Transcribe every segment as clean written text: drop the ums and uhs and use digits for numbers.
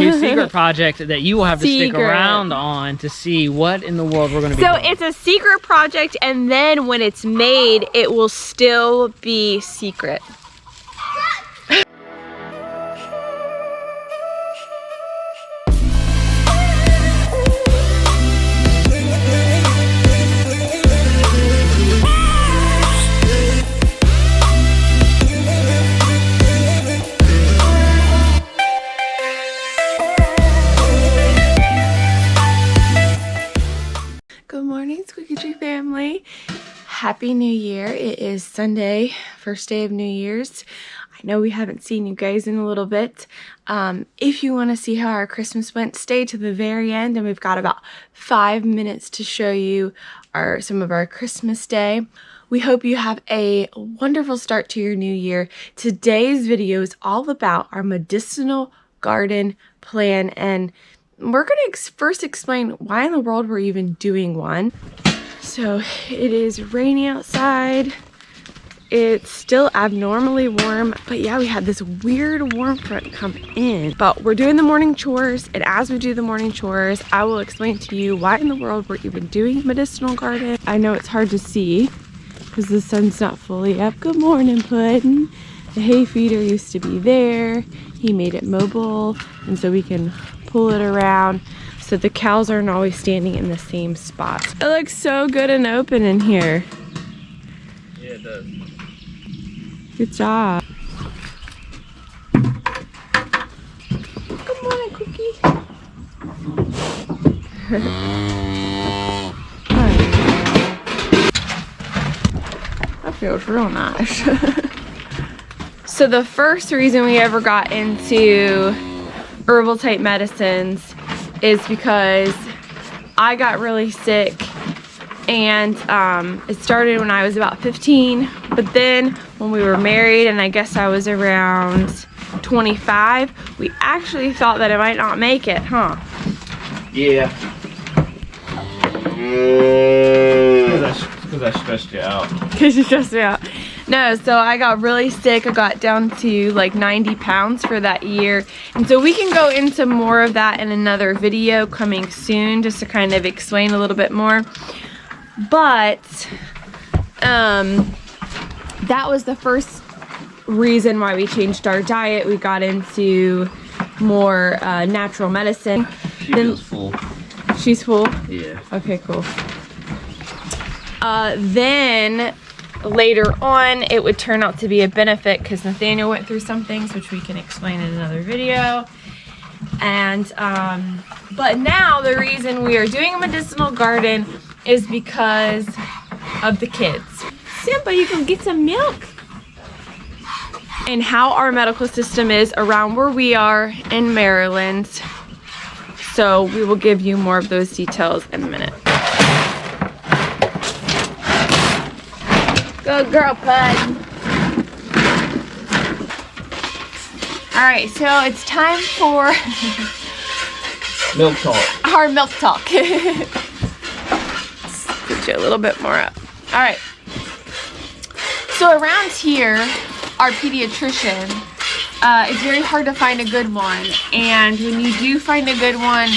new secret project that you will have to stick around on to see what in the world we're going to be doing. So it's a secret project, and then when it's made, it will still be secret. Good morning, Squeaky Tree family. Happy New Year. It is Sunday, first day of New Year's. I know we haven't seen you guys in a little bit. If you want to see how our Christmas went, stay to the very end, and we've got about 5 minutes to show you some of our Christmas day. We hope you have a wonderful start to your new year. Today's video is all about our medicinal garden plan, and we're going to first explain why in the world we're even doing one. So it is rainy outside. It's still abnormally warm, but yeah, we had this weird warm front come in. But we're doing the morning chores, and as we do the morning chores, I will explain to you why in the world we're even doing a medicinal garden. I know it's hard to see because the sun's not fully up. Good morning, Puddin'. The hay feeder used to be there. He made it mobile, and so we can pull it around so the cows aren't always standing in the same spot. It looks so good and open in here. Yeah, it does. Good job. Good morning, Cookie. That feels real nice. So the first reason we ever got into herbal type medicines is because I got really sick, and it started when I was about 15, but then when we were married, and I guess I was around 25, we actually thought that I might not make it, huh? Yeah. Because I stressed you out. Because you stressed me out. No, so I got really sick. I got down to like 90 pounds for that year. And so we can go into more of that in another video coming soon, just to kind of explain a little bit more. But that was the first reason why we changed our diet. We got into more natural medicine. She feels full. She's full? Yeah. Okay, cool. Then later on, it would turn out to be a benefit because Nathaniel went through some things which we can explain in another video. And but now the reason we are doing a medicinal garden is because of the kids. Simba, you can get some milk. And how our medical system is around where we are in Maryland. So we will give you more of those details in a minute. Good girl, Pud. Alright, so it's time for Milk talk. our milk talk. Let's put you a little bit more up. Alright. So around here, our pediatrician, it's very hard to find a good one. And when you do find a good one,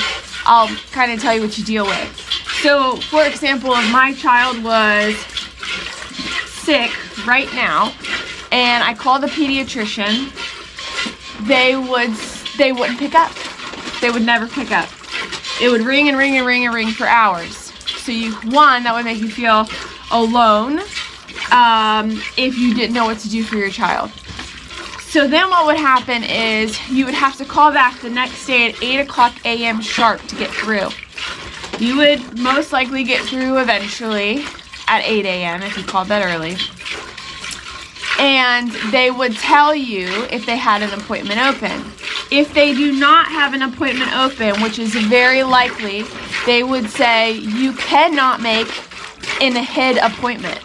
I'll kind of tell you what you deal with. So, for example, if my child was sick right now and I called the pediatrician, they wouldn't pick up. They would never pick up. It would ring and ring and ring and ring for hours. So that would make you feel alone if you didn't know what to do for your child. So then what would happen is you would have to call back the next day at 8 o'clock a.m. sharp to get through. You would most likely get through eventually at 8 a.m. if you called that early. And they would tell you if they had an appointment open. If they do not have an appointment open, which is very likely, they would say you cannot make an ahead appointment.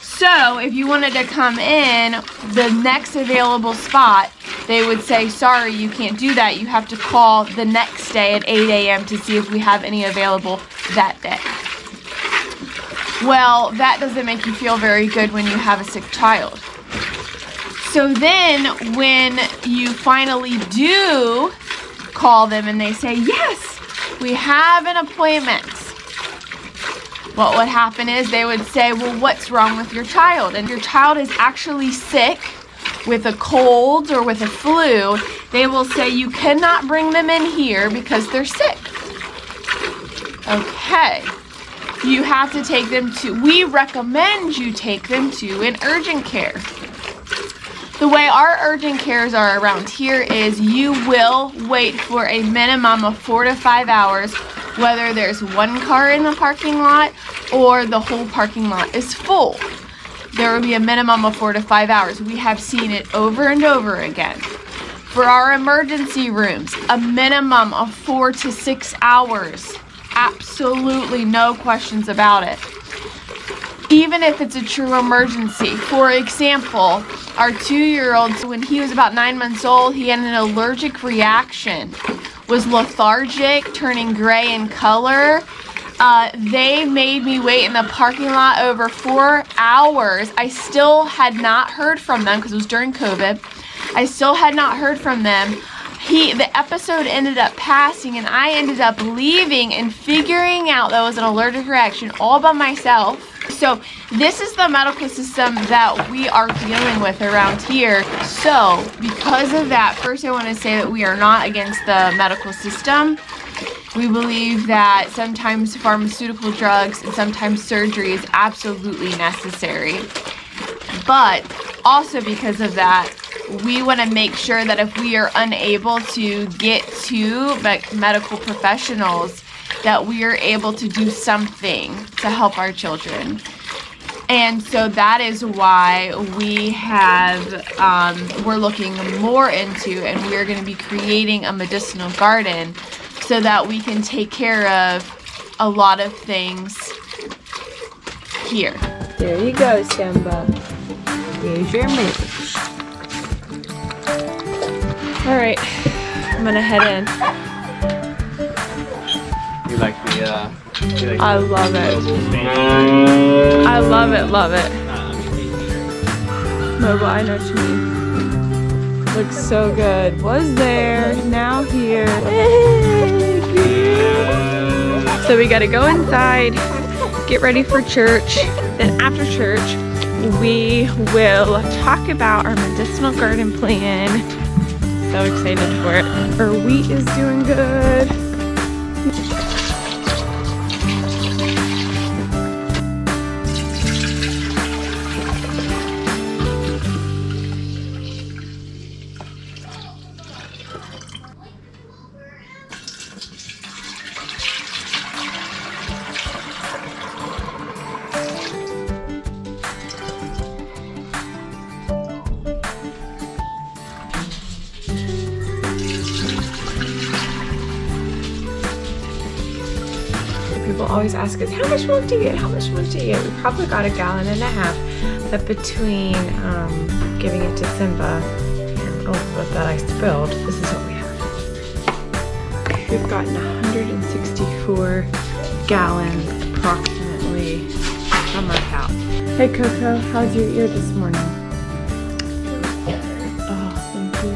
So if you wanted to come in the next available spot, they would say, sorry, you can't do that. You have to call the next day at 8 a.m. to see if we have any available that day. Well, that doesn't make you feel very good when you have a sick child. So then when you finally do call them and they say, yes, we have an appointment. What would happen is they would say, well, what's wrong with your child? And your child is actually sick with a cold or with a flu. They will say you cannot bring them in here because they're sick. Okay. You have to take them to, we recommend you take them to an urgent care. The way our urgent cares are around here is you will wait for a minimum of 4 to 5 hours, whether there's one car in the parking lot or the whole parking lot is full. There will be a minimum of 4 to 5 hours. We have seen it over and over again. For our emergency rooms, a minimum of 4 to 6 hours. Absolutely no questions about it. Even if it's a true emergency. For example, our 2-year-old, when he was about 9 months old, he had an allergic reaction, was lethargic, turning gray in color. They made me wait in the parking lot over 4 hours. I still had not heard from them because it was during COVID. I still had not heard from them. The episode ended up passing and I ended up leaving and figuring out that was an allergic reaction all by myself. So this is the medical system that we are dealing with around here. So because of that, first I want to say that we are not against the medical system. We believe that sometimes pharmaceutical drugs and sometimes surgery is absolutely necessary. But also because of that, we want to make sure that if we are unable to get to medical professionals, that we are able to do something to help our children. And so that is why we have, we're looking more into, and we are going to be creating a medicinal garden so that we can take care of a lot of things here. There you go, Simba. Here's your mooch. All right, I'm gonna head in. You like the, I love it. I love it, love it. Mobile, I know what you mean. Looks so good. Was there, now here. So we gotta go inside, get ready for church. Then after church, we will talk about our medicinal garden plan. So excited for it. Our wheat is doing good. People always ask us, how much milk do you get? How much milk do you get? We probably got 1.5 gallons, but between giving it to Simba and Elizabeth that I spilled, this is what we have. We've gotten 164 gallons approximately from our cow. Hey Coco, how's your ear this morning? Oh, thank you.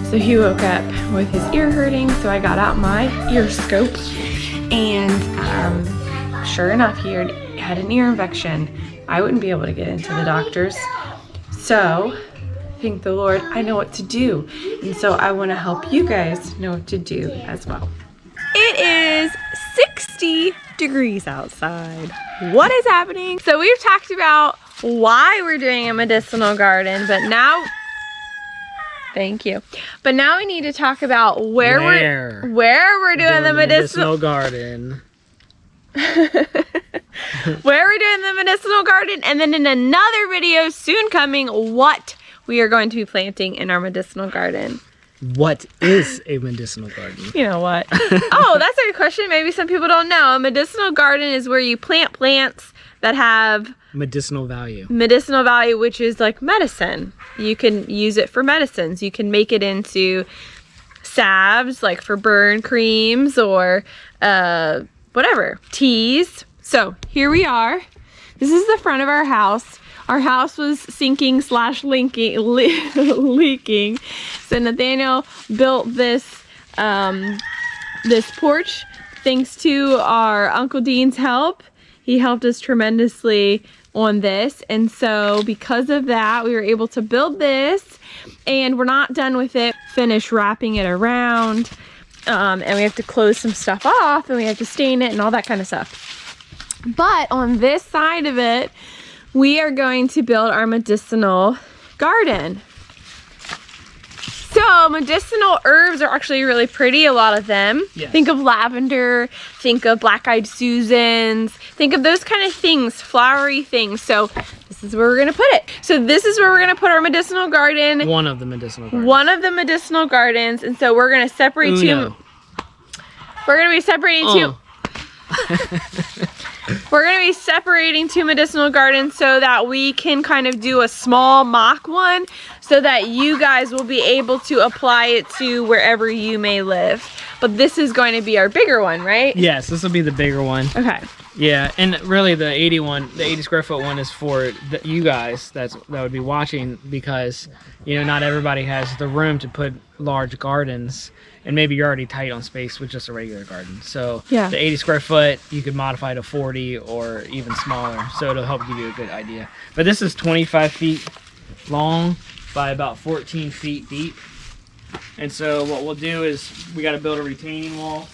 So he woke up with his ear hurting, so I got out my ear scope. And sure enough, he had an ear infection. I wouldn't be able to get into the doctors. So, thank the Lord, I know what to do. And so I want to help you guys know what to do as well. It is 60 degrees outside. What is happening? So we've talked about why we're doing a medicinal garden, but now... Thank you. But now we need to talk about where we're doing the medicinal garden. Where we're doing the medicinal garden, and then in another video soon coming, what we are going to be planting in our medicinal garden. What is a medicinal garden? You know what? Oh, that's a good question. Maybe some people don't know. A medicinal garden is where you plant plants that have medicinal value. Medicinal value, which is like medicine. You can use it for medicines. You can make it into salves, like for burn creams or whatever, teas. So here we are. This is the front of our house. Our house was sinking / leaking. So Nathaniel built this this porch thanks to our Uncle Dean's help. He helped us tremendously on this, and so because of that we were able to build this, and we're not done with it. Finish wrapping it around, and we have to close some stuff off, and we have to stain it and all that kind of stuff. But on this side of it, we are going to build our medicinal garden. So medicinal herbs are actually really pretty, a lot of them. Yes. Think of lavender, think of black-eyed Susans, think of those kind of things, flowery things. So this is where we're gonna put it. So this is where we're gonna put our medicinal garden. One of the medicinal gardens. One of the medicinal gardens, and so we're gonna separate two. We're gonna be separating two. We're gonna be separating two medicinal gardens so that we can kind of do a small mock one, so that you guys will be able to apply it to wherever you may live. But this is going to be our bigger one, right? Yes, this will be the bigger one. Okay. Yeah, and really the 80 square foot one is for you guys that would be watching, because you know not everybody has the room to put large gardens, and maybe you're already tight on space with just a regular garden. So yeah, the 80 square foot you could modify to 40 or even smaller, so it'll help give you a good idea. But this is 25 feet long by about 14 feet deep, and so what we'll do is we got to build a retaining wall,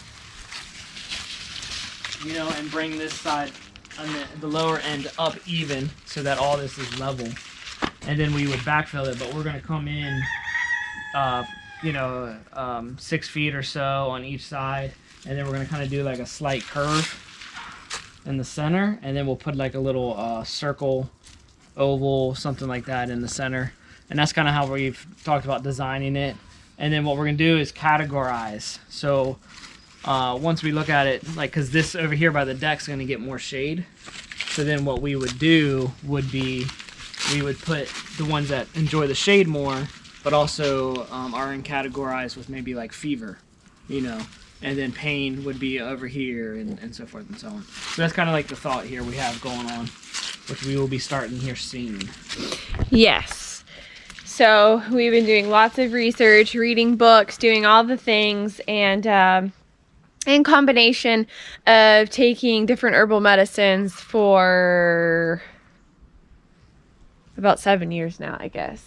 you know, and bring this side on the lower end up even so that all this is level, and then we would backfill it. But we're going to come in you know 6 feet or so on each side, and then we're going to kind of do like a slight curve in the center, and then we'll put like a little circle, oval, something like that in the center. And that's kind of how we've talked about designing it. And then what we're going to do is categorize. So once we look at it, like, because this over here by the deck is going to get more shade. So then what we would do would be we would put the ones that enjoy the shade more, but also are categorized with maybe like fever, you know. And then pain would be over here, and so forth and so on. So that's kind of like the thought here we have going on, which we will be starting here soon. Yes. So we've been doing lots of research, reading books, doing all the things, and in combination of taking different herbal medicines for about 7 years now, I guess.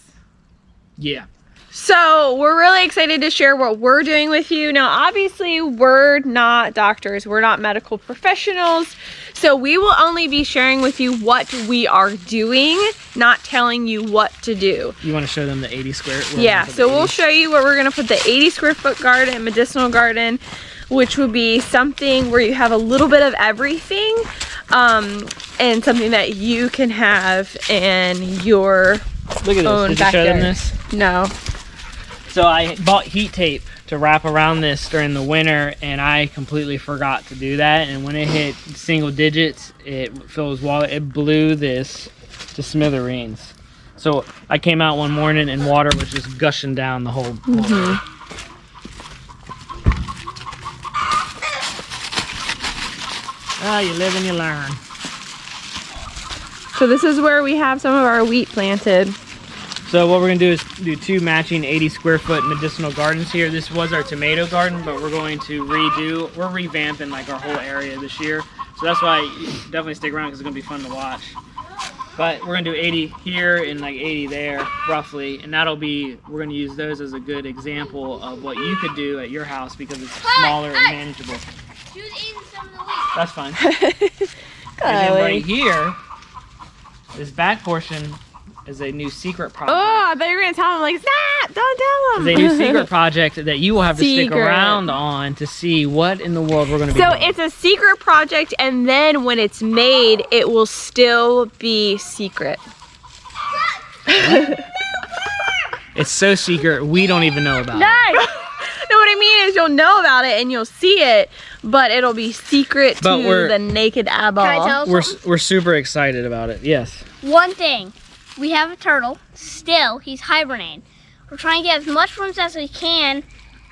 Yeah. So we're really excited to share what we're doing with you. Now, obviously, we're not doctors. We're not medical professionals. So we will only be sharing with you what we are doing, not telling you what to do. You want to show them the 80 square? Yeah, so we'll show you where we're going to put the 80 square foot garden, medicinal garden, which would be something where you have a little bit of everything, and something that you can have in your Look at own this. Did backyard. you show them this? No. So I bought heat tape to wrap around this during the winter, and I completely forgot to do that. And when it hit single digits, it blew this to smithereens. So I came out one morning and water was just gushing down the whole day. Ah, you live and you learn. So this is where we have some of our wheat planted. So what we're going to do is do two matching 80 square foot medicinal gardens here. This was our tomato garden, but we're going to we're revamping like our whole area this year. So that's why you definitely stick around, because it's going to be fun to watch. But we're going to do 80 here and like 80 there, roughly. And we're going to use those as a good example of what you could do at your house, because it's smaller and manageable. She was eating some of the wheat. That's fine. And then right here, this back portion is a new secret project. Oh, I thought you were going to tell him, like, stop, don't tell him. It's a new secret project that you will have to stick around on to see what in the world we're going to be doing. So it's a secret project, and then when it's made, it will still be secret. It's so secret, we don't even know about it. No, what I mean is you'll know about it and you'll see it, but it'll be secret to the naked eyeball. Can I tell something? We're super excited about it, yes. One thing. We have a turtle. Still, he's hibernating. We're trying to get as much from him as we can,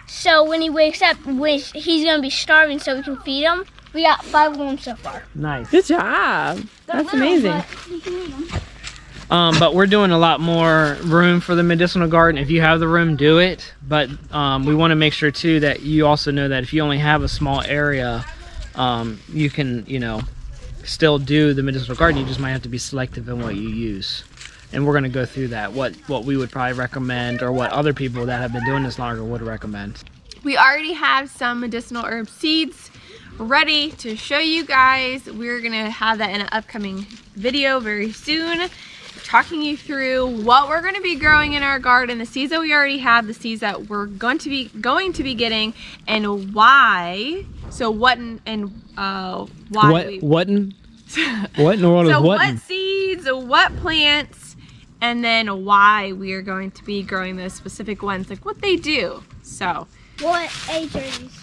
so when he wakes up, he's going to be starving, so we can feed him. We got 5 of them so far. Nice. Good job. That's amazing. We can eat them. But we're doing a lot more room for the medicinal garden. If you have the room, do it. But we want to make sure too that you also know that if you only have a small area, you can, you know, still do the medicinal garden. You just might have to be selective in what you use. And we're going to go through that, what we would probably recommend, or what other people that have been doing this longer would recommend. We already have some medicinal herb seeds ready to show you guys. We're gonna have that in an upcoming video very soon, talking you through what we're gonna be growing in our garden, the seeds that we already have, the seeds that we're going to be getting, and why. So what and why? What in the world is so what? What seeds, what plants, and then why we are going to be growing those specific ones, like what they do. So. What age are these?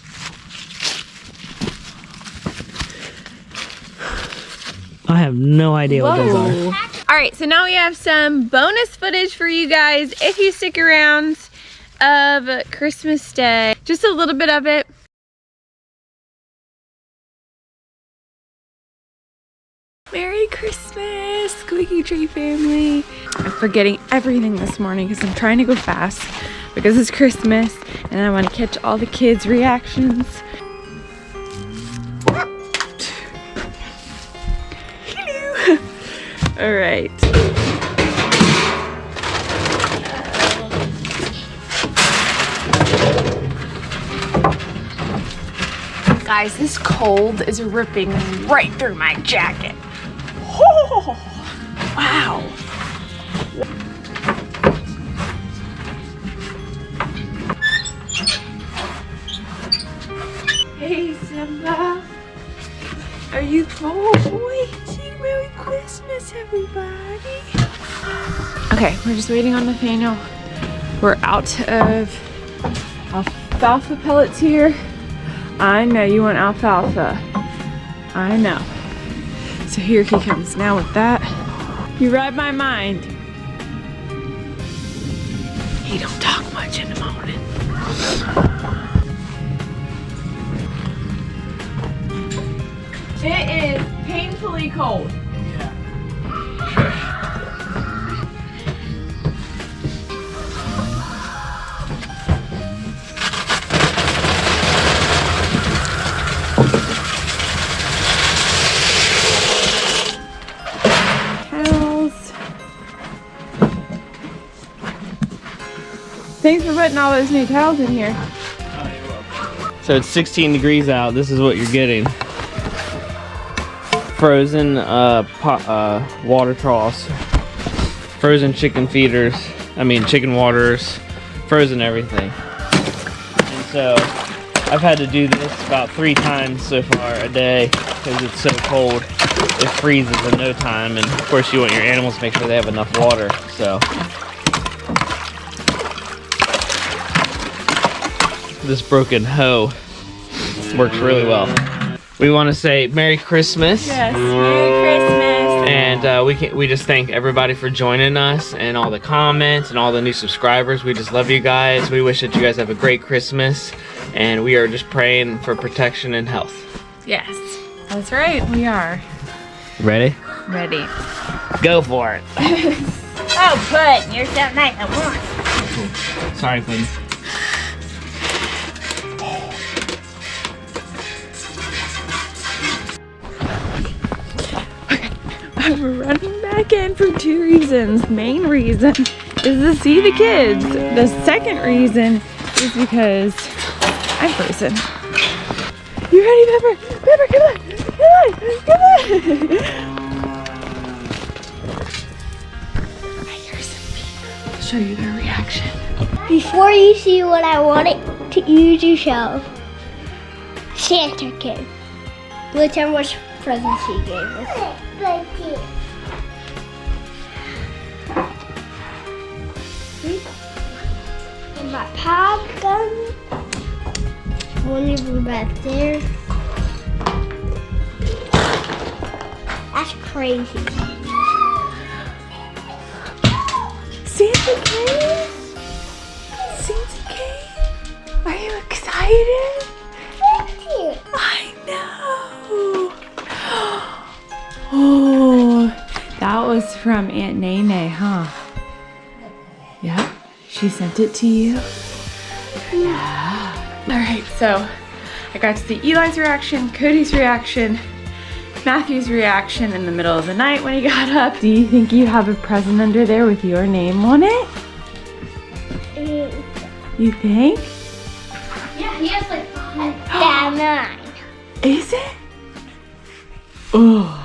I have no idea what those are. All right, so now we have some bonus footage for you guys if you stick around of Christmas Day. Just a little bit of it. Merry Christmas, Squeaky Tree family. I'm forgetting everything this morning because I'm trying to go fast because it's Christmas and I want to catch all the kids' reactions. Hello. All right. Guys, this cold is ripping right through my jacket. Oh, wow. Hey, Simba. Are you cold, boy? Say Merry Christmas, everybody. Okay, we're just waiting on Nathaniel. We're out of alfalfa pellets here. I know you want alfalfa. I know. So here he comes now with that. You read my mind. He don't talk much in the morning. It is painfully cold. Thanks for putting all those new towels in here. Oh, you're welcome. So it's 16 degrees out. This is what you're getting. Frozen water troughs, frozen chicken feeders, chicken waters, frozen everything. And so I've had to do this about 3 times so far a day because it's so cold. It freezes in no time, and of course you want your animals to make sure they have enough water. So this broken hoe works really well. We want to say Merry Christmas. Yes, Merry Christmas. And we just thank everybody for joining us and all the comments and all the new subscribers. We just love you guys. We wish that you guys have a great Christmas, and we are just praying for protection and health. Yes, that's right, we are. Ready? Ready. Go for it. Oh, Bud, you're so nice at once. Sorry, Puddin'. I'm running back in for 2 reasons. Main reason is to see the kids. The second reason is because I'm frozen. You ready, Pepper? Pepper, come on! Come on! Come on! I hear some people. I'll show you their reaction. Before you see what I wanted you to show, Santa came. Look how much presents he gave us. And my pop gun. One over back there. That's crazy. Santa came? Santa came? Are you excited? I know. Oh, that was from Aunt Nene, huh? Yeah, she sent it to you? Yeah. All right, so I got to see Eli's reaction, Cody's reaction, Matthew's reaction in the middle of the night when he got up. Do you think you have a present under there with your name on it? You think? Yeah, he has like 5. Yeah, 9. Is it? Oh.